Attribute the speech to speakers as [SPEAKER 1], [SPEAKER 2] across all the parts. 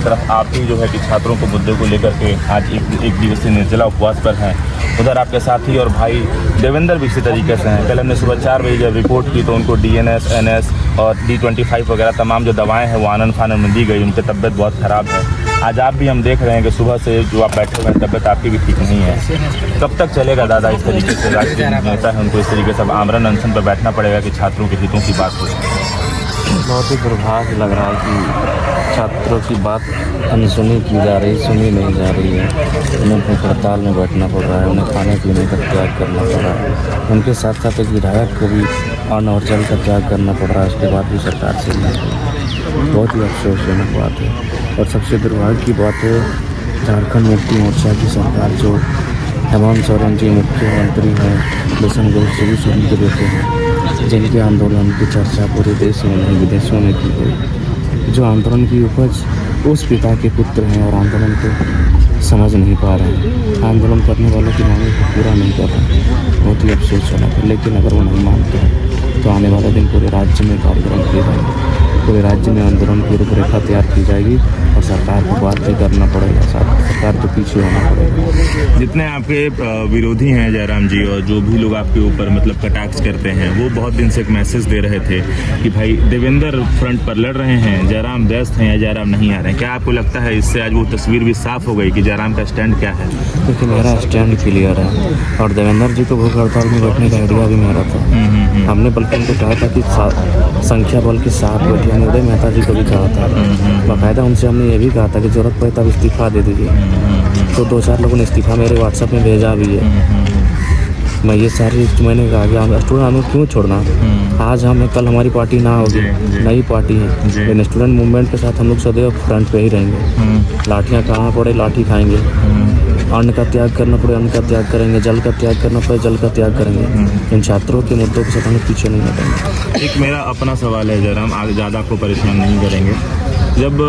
[SPEAKER 1] तरफ आप ही जो है कि छात्रों को मुद्दे को लेकर के आज एक दिवसीय निर्जला उपवास पर हैं, उधर आपके साथी और भाई देवेंद्र भी इसी तरीके से हैं। कल हमने सुबह 4 बजे जब रिपोर्ट की तो उनको DNS, NS और D25 वगैरह तमाम जो दवाएं हैं वो आनन फानन में दी गई। उनकी तबीयत बहुत ख़राब है। आज आप भी हम देख रहे हैं कि सुबह से जो आप बैठे हुए हैं तबीयत आपकी भी ठीक नहीं है। कब तक चलेगा दादा इस तरीके से? राष्ट्रीय नेता है, उनको इस तरीके से आमरण अनशन पर बैठना पड़ेगा कि छात्रों के हितों की बात हो।
[SPEAKER 2] बहुत ही दुर्भाग्य लग रहा है कि छात्रों की बात अनसुनी की जा रही, सुनी नहीं जा रही है। उन्हें भूख हड़ताल में बैठना पड़ रहा है, उन्हें खाने पीने का त्याग करना पड़ रहा है। उनके साथ साथ एक विधायक को भी अन्न और जल का त्याग करना पड़ रहा है। उसके बाद भी सरकार से बहुत ही अफसोसजनक बात है। और सबसे दुर्भाग्य की बात है, झारखंड मुक्ति मोर्चा की सरकार जो हेमंत सोरेन जी मुख्यमंत्री हैं, बेसन गोष्ठी भी सुन के देते हैं, जिनके आंदोलन की चर्चा पूरे देश में नहीं विदेशों में की गई, जो आंदोलन की उपज उस पिता के पुत्र हैं और आंदोलन को समझ नहीं पा रहे हैं, आंदोलन करने वालों की मांगों को पूरा नहीं कर रहे हैं। बहुत ही अफसोसजनक है। लेकिन अगर वो नहीं मानते हैं तो आने वाले दिन पूरे राज्य में कार्यक्रम किए जाएंगे, पूरे राज्य में आंदोलन की रूपरेखा तैयार की जाएगी और सरकार को बातें करना पड़ेगा, सरकार के पीछे होना पड़ेगा।
[SPEAKER 1] जितने आपके विरोधी हैं जयराम जी और जो भी लोग आपके ऊपर मतलब कटाक्ष करते हैं, वो बहुत दिन से एक मैसेज दे रहे थे कि भाई देवेंद्र फ्रंट पर लड़ रहे हैं, जयराम व्यस्त हैं या जयराम नहीं आ रहे हैं। क्या आपको लगता है इससे आज वो तस्वीर भी साफ हो गई कि जयराम का स्टैंड क्या है?
[SPEAKER 2] क्योंकि मेरा स्टैंड क्लियर है और देवेंद्र जी को भूख हड़ताल में बैठने का आइडिया भी मेरा था। हमने बल्कि उनको कहा था कि संख्या बल के साथ बैठे, हमने उदय मेहता जी को भी कहा था। बाकायदा उनसे हमने ये भी कहा था कि जरूरत पड़े तब इस्तीफा दे दीजिए। तो 2-4 लोगों ने इस्तीफा मेरे व्हाट्सएप में भेजा भी है। मैं ये सारी मैंने कहा कि स्टूडेंट हमें क्यों छोड़ना, आज हमें कल हमारी पार्टी ना होगी, नई पार्टी है, लेकिन स्टूडेंट मूवमेंट के साथ हम लोग सदैव फ्रंट पे ही रहेंगे। लाठियाँ कहाँ पड़े लाठी खाएंगे, अन्न का त्याग करना पड़े अन्न का त्याग करेंगे, जल का त्याग करना पड़े जल का त्याग करेंगे। इन छात्रों के मुद्दों के साथ हमें पीछे नहीं हटेंगे।
[SPEAKER 1] एक मेरा अपना सवाल है जयराम, आगे ज़्यादा आपको परेशान नहीं करेंगे। जब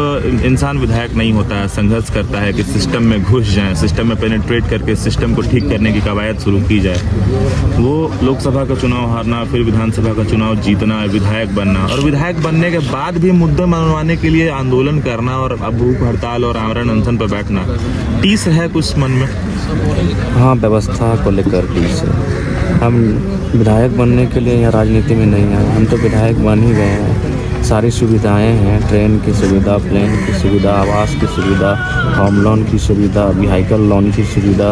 [SPEAKER 1] इंसान विधायक नहीं होता है, संघर्ष करता है कि सिस्टम में घुस जाए, सिस्टम में पेनिट्रेट करके सिस्टम को ठीक करने की कवायद शुरू की जाए, वो लोकसभा का चुनाव हारना, फिर विधानसभा का चुनाव जीतना, विधायक बनना और विधायक बनने के बाद भी मुद्दे मनवाने के लिए आंदोलन करना और भूख हड़ताल और आमरण अनशन पर बैठना, टीस है कुछ मन में?
[SPEAKER 2] हाँ, व्यवस्था को लेकर टीस है। हम विधायक बनने के लिए यहाँ राजनीति में नहीं आए, हम तो विधायक बन ही गए हैं। सारी सुविधाएं हैं, ट्रेन की सुविधा, प्लेन की सुविधा, आवास की सुविधा, होम लोन की सुविधा, व्हीकल लोन की सुविधा,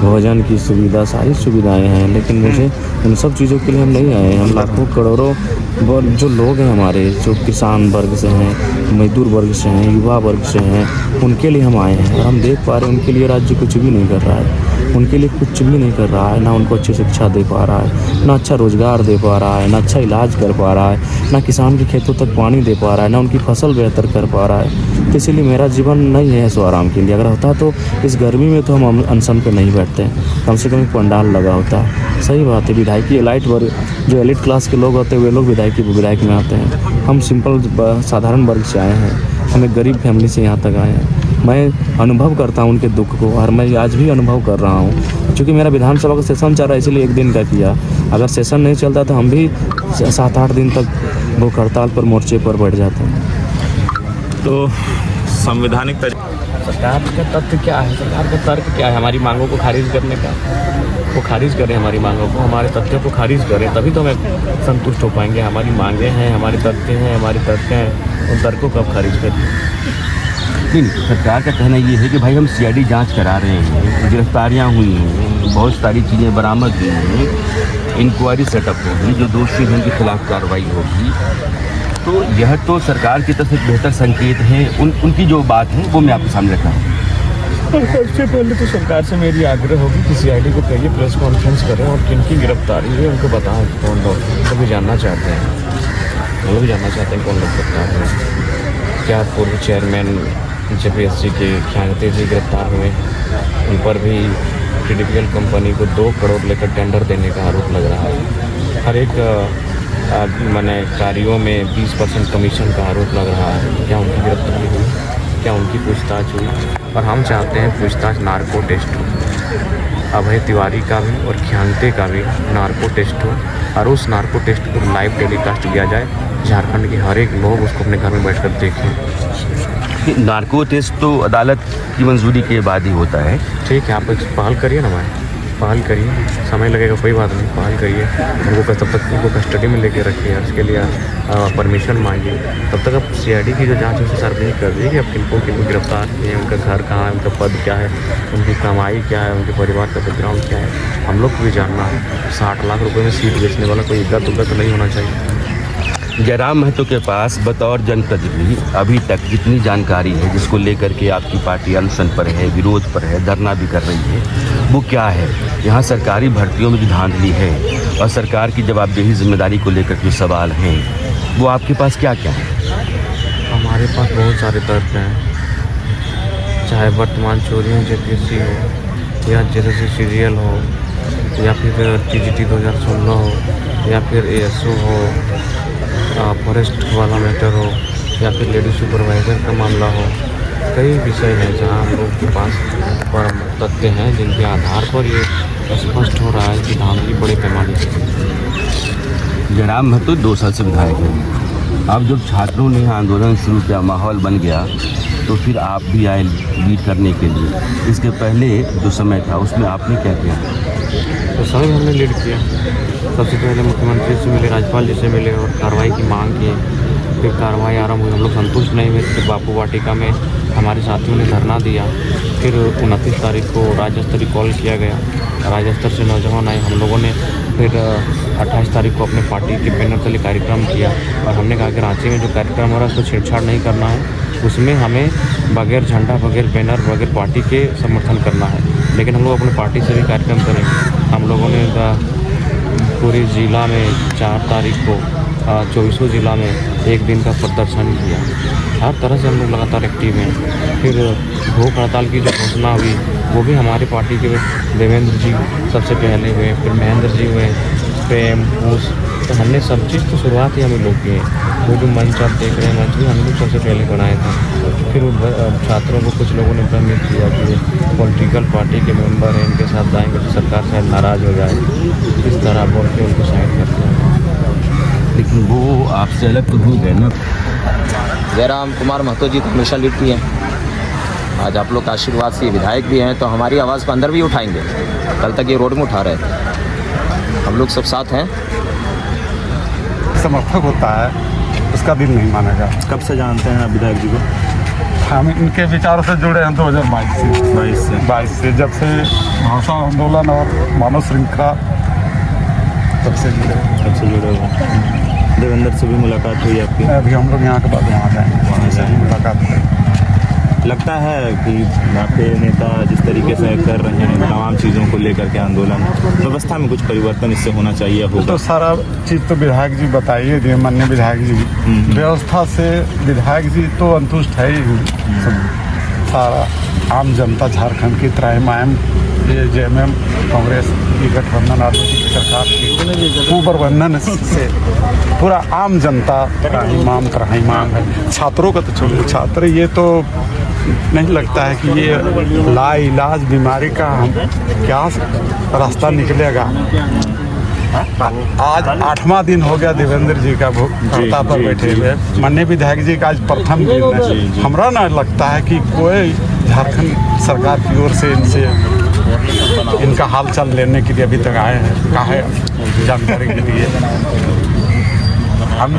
[SPEAKER 2] भोजन की सुविधा, सारी सुविधाएं हैं। लेकिन मुझे उन सब चीज़ों के लिए हम नहीं आए। हम लाखों करोड़ों जो लोग हैं हमारे, जो किसान वर्ग से हैं, मजदूर वर्ग से हैं, युवा वर्ग से हैं, उनके लिए हम आए हैं। और हम देख पा रहे हैं उनके लिए राज्य कुछ भी नहीं कर रहा है, उनके लिए कुछ भी नहीं कर रहा है। ना उनको अच्छी शिक्षा दे पा रहा है, ना अच्छा रोज़गार दे पा रहा है, ना अच्छा इलाज कर पा रहा है, ना किसान के खेतों तक पानी दे पा रहा है, ना उनकी फसल बेहतर कर पा रहा है। तो इसीलिए मेरा जीवन नहीं है सो आराम के लिए। अगर होता तो इस गर्मी में तो हम अनशन पर नहीं बैठते, कम से कम एक पंडाल लगा होता। सही बात है, विधायकी एलाइट वर्ग, जो एलिट क्लास के लोग होते हैं वे लोग विधायक में आते हैं। हम सिंपल साधारण वर्ग से आए हैं, हम एक गरीब फैमिली से यहाँ तक आए हैं। मैं अनुभव करता हूँ उनके दुख को और मैं आज भी अनुभव कर रहा हूँ। क्योंकि मेरा विधानसभा का सेशन चल रहा है इसलिए 1 दिन का किया। अगर सेशन नहीं चलता तो हम भी 7-8 दिन तक भूख हड़ताल पर मोर्चे पर बैठ जाते हैं।
[SPEAKER 1] तो संवैधानिक
[SPEAKER 3] सरकार का तथ्य क्या है, सरकार का तर्क क्या है हमारी मांगों को खारिज करने का? वो खारिज करें हमारी मांगों को, हमारे तथ्यों को खारिज करें, तभी तो हमें संतुष्ट हो पाएंगे। हमारी मांगें हैं, हमारे तथ्य हैं, हमारे तर्क हैं, उन तर्कों को अब खारिज करें।
[SPEAKER 4] नहीं, सरकार का कहना ये है कि भाई हम CID जांच करा रहे हैं, गिरफ्तारियां हुई हैं, बहुत सारी चीज़ें बरामद हुई हैं, इंक्वायरी सेटअप होगी, जो दोषी हैं उनके खिलाफ कार्रवाई होगी। तो यह तो सरकार की तरफ एक बेहतर संकेत है। उनकी जो बात है वो मैं आपके सामने रखा हूँ।
[SPEAKER 3] सबसे पहले तो सरकार से मेरी आग्रह होगी कि CID को कहिए प्रेस कॉन्फ्रेंस करें और किन की गिरफ्तारी है उनको बताएं कौन लोग, वो भी जानना चाहते हैं, वो भी जानना चाहते हैं कौन लोग गिरफ्तार हुए। क्या पूर्व चेयरमैन JPSC के ख्यागते जी गिरफ्तार हुए? उन पर भी क्रिटिकल कंपनी को 2 करोड़ लेकर टेंडर देने का आरोप लग रहा है। हर एक मैंने कार्यों में 20% कमीशन का आरोप लग रहा है। क्या उनकी गिरफ्तारी हुई? क्या उनकी पूछताछ हुई? और हम चाहते हैं पूछताछ नार्को टेस्ट हो, अभय तिवारी का भी और ख्यांगते का भी नार्को टेस्ट हो और उस नार्को टेस्ट को लाइव टेलीकास्ट किया जाए, झारखंड के हर एक लोग उसको अपने घर में बैठकर देखें।
[SPEAKER 4] नार्को टेस्ट तो अदालत की मंजूरी के बाद ही होता है।
[SPEAKER 3] ठीक है, आप एक पहल करिए ना भाई, पहल करिए, समय लगेगा कोई बात नहीं, पहल करिए, उनको तब तक उनको कस्टडी में लेके रखिए, उसके लिए परमिशन मांगिए। तब तक आप सीआईडी की जो जांच है उसे सार्वजनिक कर दीजिए कि आप किनको गिरफ्तार किए हैं, उनका घर कहाँ है, उनका पद क्या है, उनकी कमाई क्या है, उनके परिवार का बैकग्राउंड क्या है, हम लोग को भी जानना है। 60 लाख रुपए में सीट बेचने वाला कोई इज्जत उज्जत नहीं होना चाहिए।
[SPEAKER 4] जयराम महतो के पास बतौर जनप्रतिनिधि अभी तक जितनी जानकारी है जिसको लेकर के आपकी पार्टी अनशन पर है, विरोध पर है, धरना भी कर रही है, वो क्या है? यहाँ सरकारी भर्तियों में जो धांधली है और सरकार की जवाबदेही जिम्मेदारी को लेकर के सवाल हैं, वो आपके पास क्या क्या है?
[SPEAKER 3] हमारे पास बहुत सारे तर्क हैं, चाहे वर्तमान चोरियों जेपीएससी हो या जेएसएससी सीरियल हो या फिर टीजीटी 2016 हो या फिर एएसओ हो, फॉरेस्ट वाला मैटर हो या फिर लेडी सुपरवाइज़र का मामला हो। कई विषय हैं जहां हम लोग के पास पर तथ्य हैं जिनके आधार पर ये स्पष्ट हो रहा है कि धांधली बड़े पैमाने से।
[SPEAKER 4] जयराम महतो 2 साल से विधायक हैं। अब जब छात्रों ने आंदोलन शुरू किया, माहौल बन गया, तो फिर आप भी आए लीड करने के लिए। इसके पहले जो समय था उसमें आपने क्या किया?
[SPEAKER 3] तो सभी हमने लीड किया। सबसे पहले मुख्यमंत्री से मिले, राज्यपाल जी से मिले और कार्रवाई की मांग की। फिर कार्रवाई आरंभ हुई, हम लोग संतुष्ट नहीं हुए, फिर बापू वाटिका में हमारे साथियों ने धरना दिया। फिर 29 तारीख को राज्य स्तरीय कॉल किया गया, राज्य स्तर से नौजवान आए, हम लोगों ने फिर 28 तारीख को अपने पार्टी के बैनर तले कार्यक्रम किया और हमने कहा कि रांची में जो कार्यक्रम हो रहा है उसको छेड़छाड़ नहीं करना है, उसमें हमें बगैर झंडा, बगैर बैनर, बगैर पार्टी के समर्थन करना है। लेकिन हम लोग अपने पार्टी से भी कार्यक्रम करेंगे। हम लोगों ने पूरी ज़िला में 4 तारीख को 24 ज़िला में 1 दिन का प्रदर्शन किया। हर तरह से हम लोग लगातार एक्टिव हैं। फिर भूख हड़ताल की जो घोषणा हुई वो भी हमारी पार्टी के देवेंद्र जी सबसे पहले हुए, फिर महेंद्र जी हुए, प्रेम उस, तो हमने सब चीज़ तो शुरुआत ही हम लोग की है। वो जो मंच आप देख रहे हैं, मंच भी हम लोग सबसे पहले बनाए थे। फिर छात्रों को कुछ लोगों ने भ्रमित किया कि पॉलिटिकल पार्टी के मेंबर हैं, इनके साथ जाएंगे तो सरकार शायद नाराज़ हो जाए, इस तरह बोल के उनको साइड करते हैं।
[SPEAKER 4] लेकिन वो आपसे अलग तो हो गए ना।
[SPEAKER 5] जयराम कुमार महतो जी तो हमेशा लीड किए हैं। आज आप लोग का आशीर्वाद से विधायक भी हैं तो हमारी आवाज़ को अंदर भी उठाएंगे। कल तक ये रोड में उठा रहे थे, हम लोग सब साथ हैं।
[SPEAKER 6] समर्थक होता है उसका दिल नहीं मानेगा।
[SPEAKER 1] कब से जानते हैं आप विधायक जी को?
[SPEAKER 6] हम इनके विचारों से जुड़े हैं 2022 से जब से भाषा आंदोलन और मानव श्रृंखला तब से जुड़े
[SPEAKER 1] हुए। देवेंद्र से भी मुलाकात हुई आपकी?
[SPEAKER 6] अभी हम लोग यहाँ के बाद वहाँ जाएंगे, वहाँ से भी मुलाकात हुई।
[SPEAKER 1] लगता है कि आपके नेता जिस तरीके से कर रहे हैं तमाम चीज़ों को लेकर के आंदोलन, व्यवस्था में कुछ परिवर्तन इससे होना चाहिए होगा?
[SPEAKER 6] तो सारा चीज़ तो विधायक जी बताइए, जो माननीय विधायक जी, व्यवस्था से विधायक जी तो अंतुष्ट है ही। सारा आम जनता झारखंड की त्राहिमाम ये जेएमएम कांग्रेस की गठबंधन राजनीतिक सरकार की कुप्रबंधन से पूरा आम जनता त्राहिमाम है। छात्रों का तो छोड़िए, छात्र ये तो नहीं लगता है कि ये लाइलाज बीमारी का हम क्या रास्ता निकलेगा। आज 8वां दिन हो गया देवेंद्र जी का हड़ताल पर बैठे हुए। माननीय विधायक जी का आज प्रथम दिन है। हमरा ना लगता है कि कोई झारखंड सरकार की ओर से इनका हाल चाल लेने के लिए अभी तक आए हैं। कहा है जानकारी के लिए हम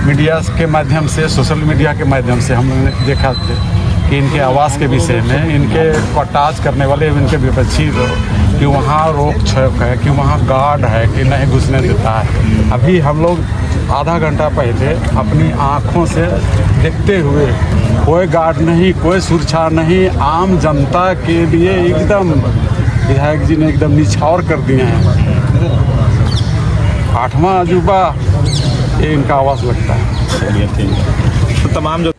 [SPEAKER 6] मीडिया के माध्यम से, सोशल मीडिया के माध्यम से हमने देखा थे कि इनके आवास के विषय में, इनके कटाज करने वाले इनके विपक्षी कि वहाँ रोक छोक है, कि वहाँ गार्ड है, कि नहीं घुसने देता है। अभी हम लोग आधा घंटा पहले अपनी आँखों से देखते हुए, कोई गार्ड नहीं, कोई सुरक्षा नहीं, आम जनता के लिए एकदम विधायक जी ने एकदम निछावर कर दिए हैं। 8वां अजूबा ये इनका आवाज़ लगता है।
[SPEAKER 1] चलिए ठीक है। तो तमाम जो